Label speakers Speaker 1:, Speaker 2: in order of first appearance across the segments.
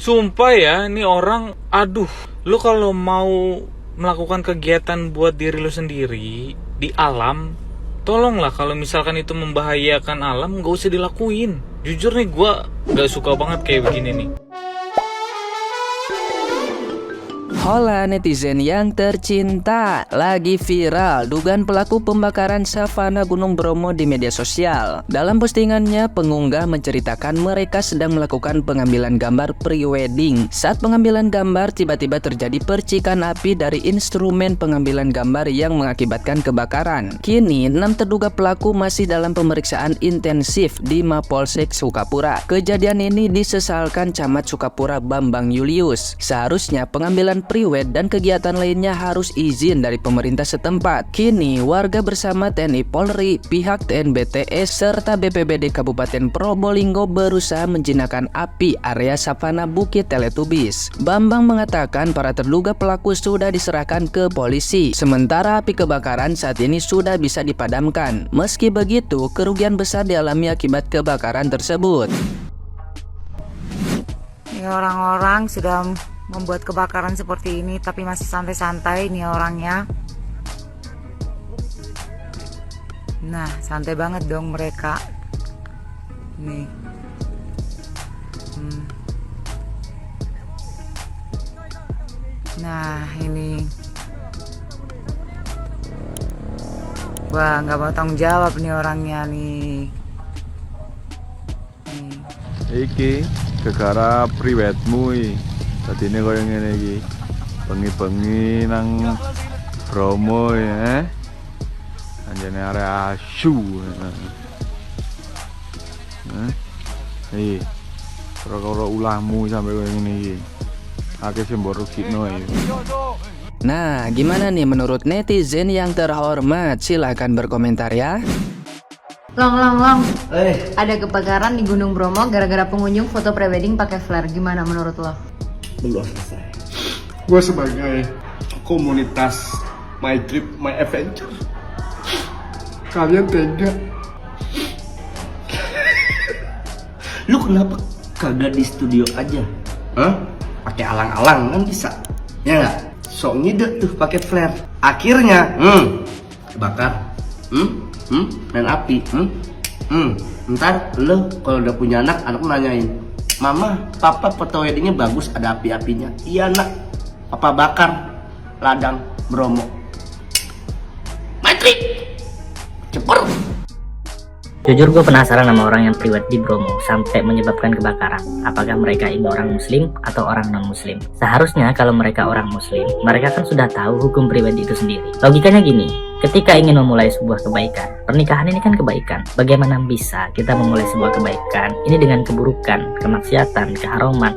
Speaker 1: Sumpah ya, ini orang, aduh, lu kalau mau melakukan kegiatan buat diri lu sendiri di alam, tolonglah kalau misalkan itu membahayakan alam, gak usah dilakuin. Jujur nih, gua gak suka banget kayak begini nih.
Speaker 2: Hola netizen yang tercinta, lagi viral dugaan pelaku pembakaran savana Gunung Bromo di media sosial. Dalam postingannya, pengunggah menceritakan mereka sedang melakukan pengambilan gambar pre-wedding. Saat pengambilan gambar, tiba-tiba terjadi percikan api dari instrumen pengambilan gambar yang mengakibatkan kebakaran. Kini, 6 terduga pelaku masih dalam pemeriksaan intensif di Mapolsek Sukapura. Kejadian ini disesalkan Camat Sukapura Bambang Julius. Seharusnya pengambilan pre-wed dan kegiatan lainnya harus izin dari pemerintah setempat. Kini warga bersama TNI Polri, pihak TNBTS serta BPBD Kabupaten Probolinggo berusaha menjinakkan api area savana Bukit Teletubis. Bambang mengatakan para terduga pelaku sudah diserahkan ke polisi, sementara api kebakaran saat ini sudah bisa dipadamkan. Meski begitu, kerugian besar dialami akibat kebakaran tersebut.
Speaker 3: Ini orang-orang sudah membuat kebakaran seperti ini tapi masih santai-santai nih orangnya. Nah, santai banget dong mereka nih. Nah, ini wah, nggak mau tanggung jawab nih orangnya nih.
Speaker 4: Iki gegara priwetmu iki. Tadine koyo ngene iki. Bengi-bengi nang Bromo ya. Anjene area asu. Iki. Perkara ulahmu sampe koyo ngene iki. Akeh sing mbok rugikno iki.
Speaker 2: Nah, gimana nih menurut netizen yang terhormat? Silahkan berkomentar ya.
Speaker 5: Long. Ada kebakaran di Gunung Bromo gara-gara pengunjung foto prewedding pakai flare. Gimana menurut lo?
Speaker 6: Belum selesai. Gue sebagai komunitas My Trip My Adventure, kalian tega.
Speaker 7: Lu kenapa kagak di studio aja? Pakai alang-alang kan bisa, ya nggak? Sok ngide tuh pakai flare. Akhirnya, bakar, main api, Ntar lo kalau udah punya anak nanyain, Mama, Papa foto weddingnya bagus, ada api-apinya. Iya nak, Papa bakar ladang Bromo. Matrik, cepet.
Speaker 8: Jujur gue penasaran sama orang yang priwed di Bromo sampai menyebabkan kebakaran. Apakah mereka ini orang muslim atau orang non muslim? Seharusnya kalau mereka orang muslim, mereka kan sudah tahu hukum priwed itu sendiri. Logikanya gini, ketika ingin memulai sebuah kebaikan, pernikahan ini kan kebaikan. Bagaimana bisa kita memulai sebuah kebaikan ini dengan keburukan, kemaksiatan, keharuman?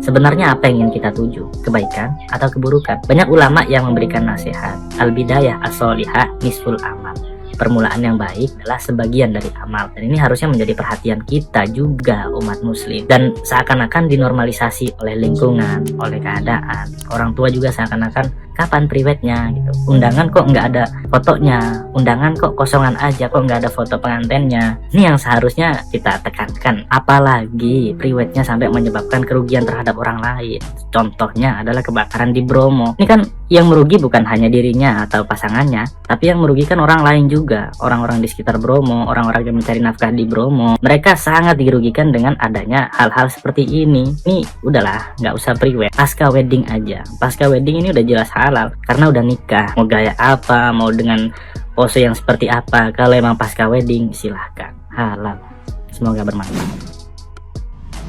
Speaker 8: Sebenarnya apa yang ingin kita tuju? Kebaikan atau keburukan? Banyak ulama yang memberikan nasihat, al-bidayah as-solihah nisful amal. Permulaan yang baik adalah sebagian dari amal, dan ini harusnya menjadi perhatian kita juga umat muslim. Dan seakan-akan dinormalisasi oleh lingkungan, oleh keadaan. Orang tua juga seakan-akan kapan priwetnya gitu. Undangan kok nggak ada fotonya, undangan kok kosongan aja, kok nggak ada foto pengantennya. Ini yang seharusnya kita tekankan. Apalagi priwetnya sampai menyebabkan kerugian terhadap orang lain. Contohnya adalah kebakaran di Bromo. Ini kan yang merugi bukan hanya dirinya atau pasangannya, tapi yang merugikan orang lain juga. Orang-orang di sekitar Bromo, orang-orang yang mencari nafkah di Bromo, mereka sangat dirugikan dengan adanya hal-hal seperti ini. Ini udahlah, nggak usah priwed, pasca wedding aja. Pasca wedding ini udah jelas halal, karena udah nikah. Mau gaya apa, mau dengan pose yang seperti apa, kalau emang pasca wedding silahkan, halal. Semoga bermanfaat.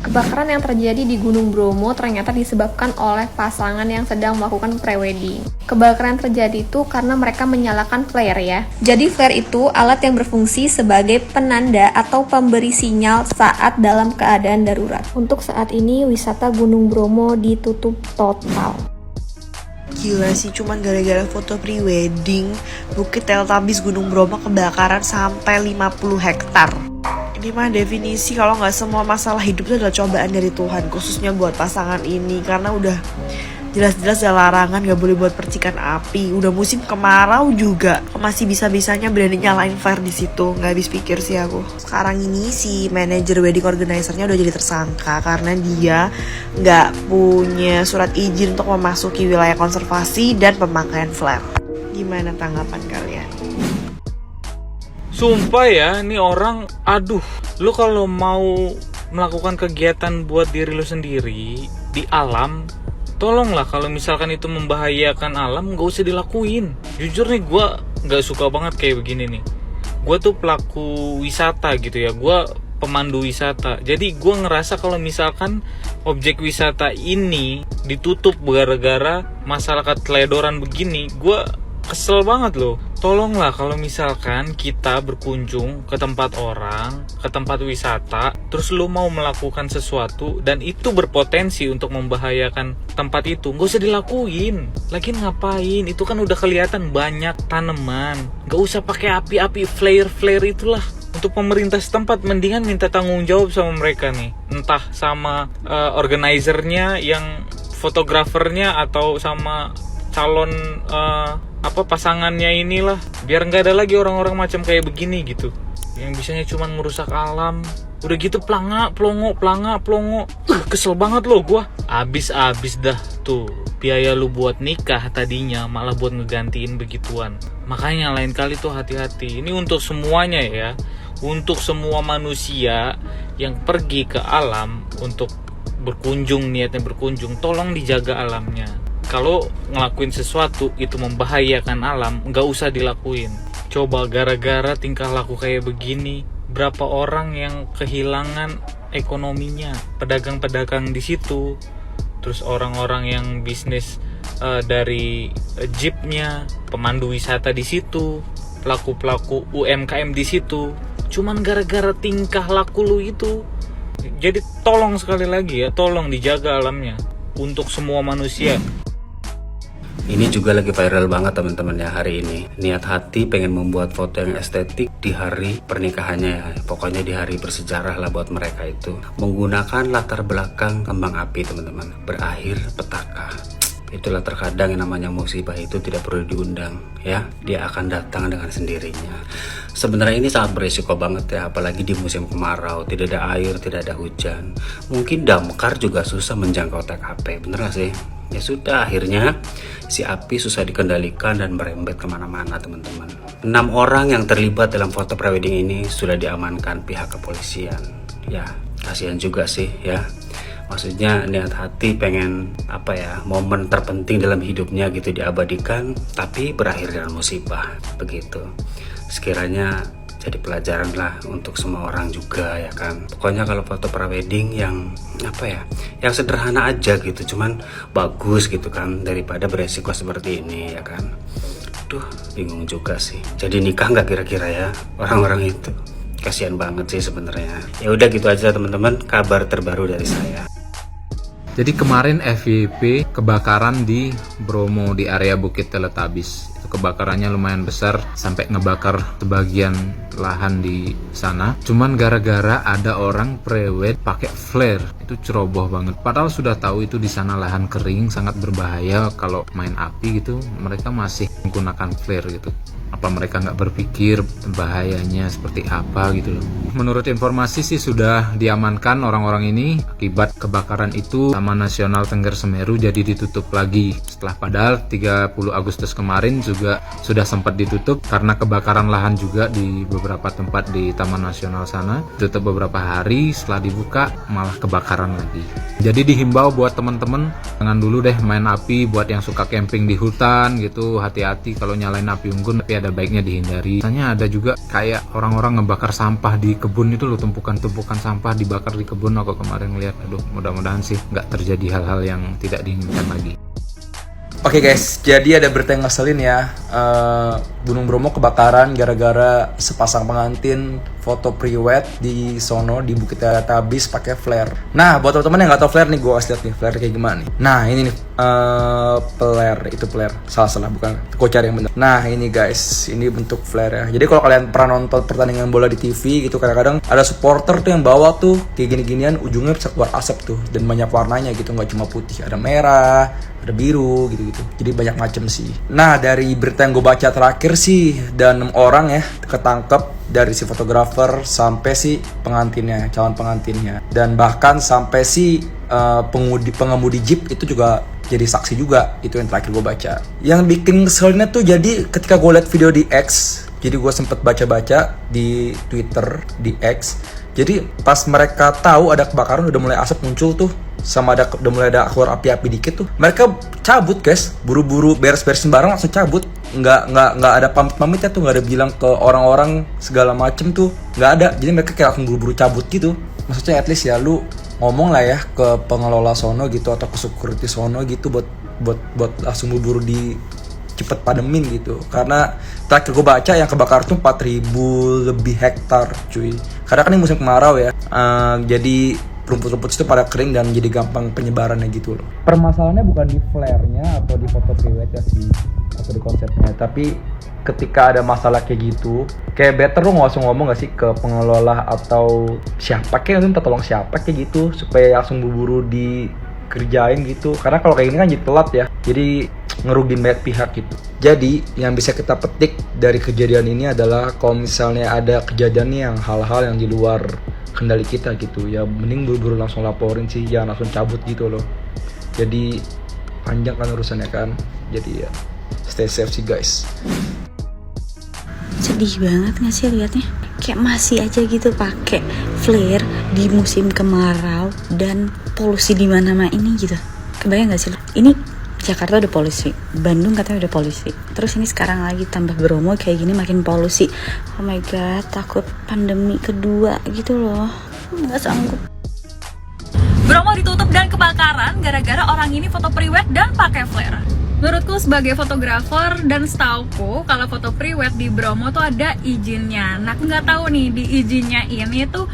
Speaker 9: Kebakaran yang terjadi di Gunung Bromo ternyata disebabkan oleh pasangan yang sedang melakukan prewedding. Kebakaran terjadi itu karena mereka menyalakan flare ya. Jadi flare itu alat yang berfungsi sebagai penanda atau pemberi sinyal saat dalam keadaan darurat. Untuk saat ini wisata Gunung Bromo ditutup total.
Speaker 10: Gila sih, cuman gara-gara foto pre-wedding Bukit Teletubis Gunung Bromo kebakaran sampai 50 hektar. Ini mah definisi kalau nggak semua masalah hidup itu adalah cobaan dari Tuhan, khususnya buat pasangan ini, karena udah Jelas-jelas ada larangan gak boleh buat percikan api. Udah musim kemarau juga masih bisa-bisanya berani nyalain flare di situ. Gak habis pikir sih aku. Sekarang ini si manajer wedding organizer-nya udah jadi tersangka karena dia gak punya surat izin untuk memasuki wilayah konservasi dan pemakaian flare. Gimana tanggapan kalian?
Speaker 1: Sumpah ya, ini orang, aduh, lu kalau mau melakukan kegiatan buat diri lu sendiri di alam, tolonglah kalau misalkan itu membahayakan alam, gak usah dilakuin. Jujur nih, gue gak suka banget kayak begini nih. Gue tuh pelaku wisata gitu ya, gue pemandu wisata. Jadi gue ngerasa kalau misalkan objek wisata ini ditutup gara-gara masyarakat teledoran begini, gue kesel banget loh. Tolonglah kalau misalkan kita berkunjung ke tempat orang, ke tempat wisata, terus lu mau melakukan sesuatu dan itu berpotensi untuk membahayakan tempat itu, gak usah dilakuin. Lagian ngapain? Itu kan udah kelihatan banyak tanaman. Gak usah pakai api-api, flare itulah. Untuk pemerintah setempat mendingan minta tanggung jawab sama mereka nih. Entah sama organizernya, yang fotografernya, atau sama calon pasangannya inilah, biar nggak ada lagi orang-orang macam kayak begini gitu, yang bisanya cuman merusak alam. Udah gitu planga plongo, kesel banget loh gua. Abis dah tuh biaya lu buat nikah tadinya malah buat ngegantiin begituan. Makanya lain kali tuh hati-hati. Ini untuk semuanya ya, untuk semua manusia yang pergi ke alam untuk berkunjung, niatnya berkunjung, tolong dijaga alamnya. Kalau ngelakuin sesuatu itu membahayakan alam, nggak usah dilakuin. Coba gara-gara tingkah laku kayak begini, berapa orang yang kehilangan ekonominya, pedagang-pedagang di situ, terus orang-orang yang bisnis dari jeepnya, pemandu wisata di situ, pelaku-pelaku UMKM di situ, cuman gara-gara tingkah laku lu itu. Jadi tolong sekali lagi ya, tolong dijaga alamnya untuk semua manusia.
Speaker 11: Ini juga lagi viral banget teman-teman ya hari ini. Niat hati pengen membuat foto yang estetik di hari pernikahannya ya. Pokoknya di hari bersejarah lah buat mereka itu. Menggunakan latar belakang kembang api teman-teman. Berakhir petaka. Itulah terkadang yang namanya musibah itu tidak perlu diundang ya. Dia akan datang dengan sendirinya. Sebenarnya ini sangat berisiko banget ya. Apalagi di musim kemarau. Tidak ada air, tidak ada hujan. Mungkin damkar juga susah menjangkau TKP. Bener gak sih? Ya sudah, akhirnya si api susah dikendalikan dan merembet kemana-mana teman-teman. 6 orang yang terlibat dalam foto prewedding ini sudah diamankan pihak kepolisian. Ya kasihan juga sih ya. Maksudnya niat hati pengen momen terpenting dalam hidupnya gitu diabadikan, tapi berakhir dengan musibah begitu. Sekiranya jadi pelajaran lah untuk semua orang juga ya kan. Pokoknya kalau foto prewedding yang yang sederhana aja gitu, cuman bagus gitu kan, daripada beresiko seperti ini ya kan. Duh, bingung juga sih. Jadi nikah nggak kira-kira ya orang-orang itu? Kasihan banget sih sebenarnya. Ya udah gitu aja teman-teman, kabar terbaru dari saya.
Speaker 12: Jadi kemarin FYP kebakaran di Bromo di area Bukit Teletabis. Itu kebakarannya lumayan besar sampai ngebakar sebagian lahan di sana. Cuman gara-gara ada orang prewed pakai flare, itu ceroboh banget. Padahal sudah tahu itu di sana lahan kering sangat berbahaya kalau main api gitu. Mereka masih menggunakan flare gitu. Apa mereka nggak berpikir bahayanya seperti apa gitu loh. Menurut informasi sih sudah diamankan orang-orang ini. Akibat kebakaran itu Taman Nasional Tengger Semeru jadi ditutup lagi. Setelah padahal 30 Agustus kemarin juga sudah sempat ditutup karena kebakaran lahan juga di beberapa tempat di Taman Nasional sana. Tutup beberapa hari, setelah dibuka malah kebakaran lagi. Jadi dihimbau buat teman-teman jangan dulu deh main api. Buat yang suka camping di hutan gitu, hati-hati kalau nyalain api unggun, tapi ada baiknya dihindari. Misalnya ada juga kayak orang-orang ngebakar sampah di kebun itu loh, tumpukan-tumpukan sampah dibakar di kebun. Aku kemarin ngeliat, aduh mudah-mudahan sih nggak terjadi hal-hal yang tidak diinginkan lagi.
Speaker 13: Oke guys, jadi ada berita yang ngeselin ya. Gunung Bromo kebakaran gara-gara sepasang pengantin foto pre-wed di sono di Bukit Teletabis pakai flare. Nah, buat teman-teman yang nggak tahu flare nih, gue kasih lihat nih flare kayak gimana nih. Nah, ini nih flare, salah bukan, gue cari yang bener. Nah, ini guys, ini bentuk flare ya. Jadi kalau kalian pernah nonton pertandingan bola di TV gitu, kadang-kadang ada supporter tuh yang bawa tuh kayak gini-ginian, ujungnya bisa keluar asap tuh, dan banyak warnanya gitu, nggak cuma putih, ada merah, ada biru gitu-gitu. Jadi banyak macam sih. Nah, dari berita yang gue baca terakhir sih, dan 6 orang ya ketangkep, dari si fotografer sampai si pengantinnya, calon pengantinnya, dan bahkan sampai si pengemudi jeep itu juga jadi saksi juga. Itu yang terakhir gue baca. Yang bikin keselnya tuh jadi ketika gue liat video di X, jadi gue sempet baca-baca di Twitter, di X. Jadi pas mereka tahu ada kebakaran, udah mulai asap muncul tuh, sama udah mulai ada keluar api-api dikit tuh, mereka cabut guys, buru-buru beres-beresin barang langsung cabut. Nggak ada pamit-pamitnya tuh, nggak ada bilang ke orang-orang segala macem tuh, nggak ada. Jadi mereka kayak langsung buru-buru cabut gitu. Maksudnya at least ya lu ngomong lah ya ke pengelola sono gitu, atau ke security sono gitu, buat langsung buru-buru di cepet pademin gitu. Karena terakhir gue baca yang kebakar tuh 4.000 lebih hektar cuy. Karena kan ini musim kemarau ya, jadi rumput-rumput itu pada kering dan jadi gampang penyebarannya gitu loh. Permasalahannya bukan di flare-nya atau di foto pre-wed ya sih, atau di konsepnya, tapi ketika ada masalah kayak gitu, kayak better lu nggak usah ngomong gak sih ke pengelola atau siapa kayak, minta tolong siapa kayak gitu, supaya langsung buru-buru dikerjain gitu. Karena kalau kayak gini kan jadi telat ya, jadi ngerugin banyak pihak gitu. Jadi yang bisa kita petik dari kejadian ini adalah kalau misalnya ada kejadian yang hal-hal yang di luar kendali kita gitu ya, mending buru-buru langsung laporin sih, jangan langsung cabut gitu loh. Jadi panjang kan urusannya kan. Jadi ya stay safe sih guys.
Speaker 14: Sedih banget nggak sih liatnya? Kayak masih aja gitu pakai flare di musim kemarau dan polusi di mana-mana ini gitu. Kebayang nggak sih? Ini Jakarta udah polusi, Bandung katanya udah polusi, terus ini sekarang lagi tambah Bromo kayak gini makin polusi. Oh my god, takut pandemi kedua gitu loh, nggak sanggup.
Speaker 15: Bromo ditutup dan kebakaran gara-gara orang ini foto pre-wed dan pakai flare. Menurutku sebagai fotografer dan setauku kalau foto pre-wed di Bromo tuh ada izinnya. Nah aku nggak tahu nih di izinnya ini tuh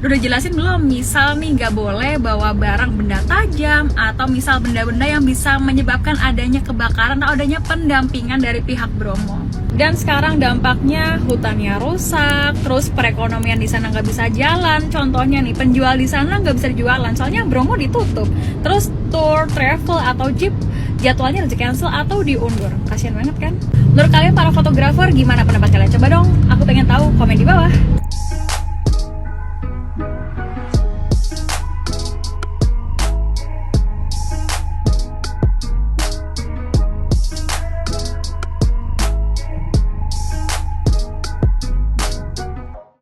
Speaker 15: udah jelasin belum, misal nih nggak boleh bawa barang benda tajam atau misal benda-benda yang bisa menyebabkan adanya kebakaran atau adanya pendampingan dari pihak Bromo. Dan sekarang dampaknya hutannya rusak, terus perekonomian di sana nggak bisa jalan. Contohnya nih, penjual di sana nggak bisa jualan, soalnya Bromo ditutup. Terus tour, travel atau jeep jadwalnya harus di-cancel atau diundur. Kasian banget kan? Menurut kalian para fotografer gimana pendapat kalian? Coba dong, aku pengen tahu, komen di bawah.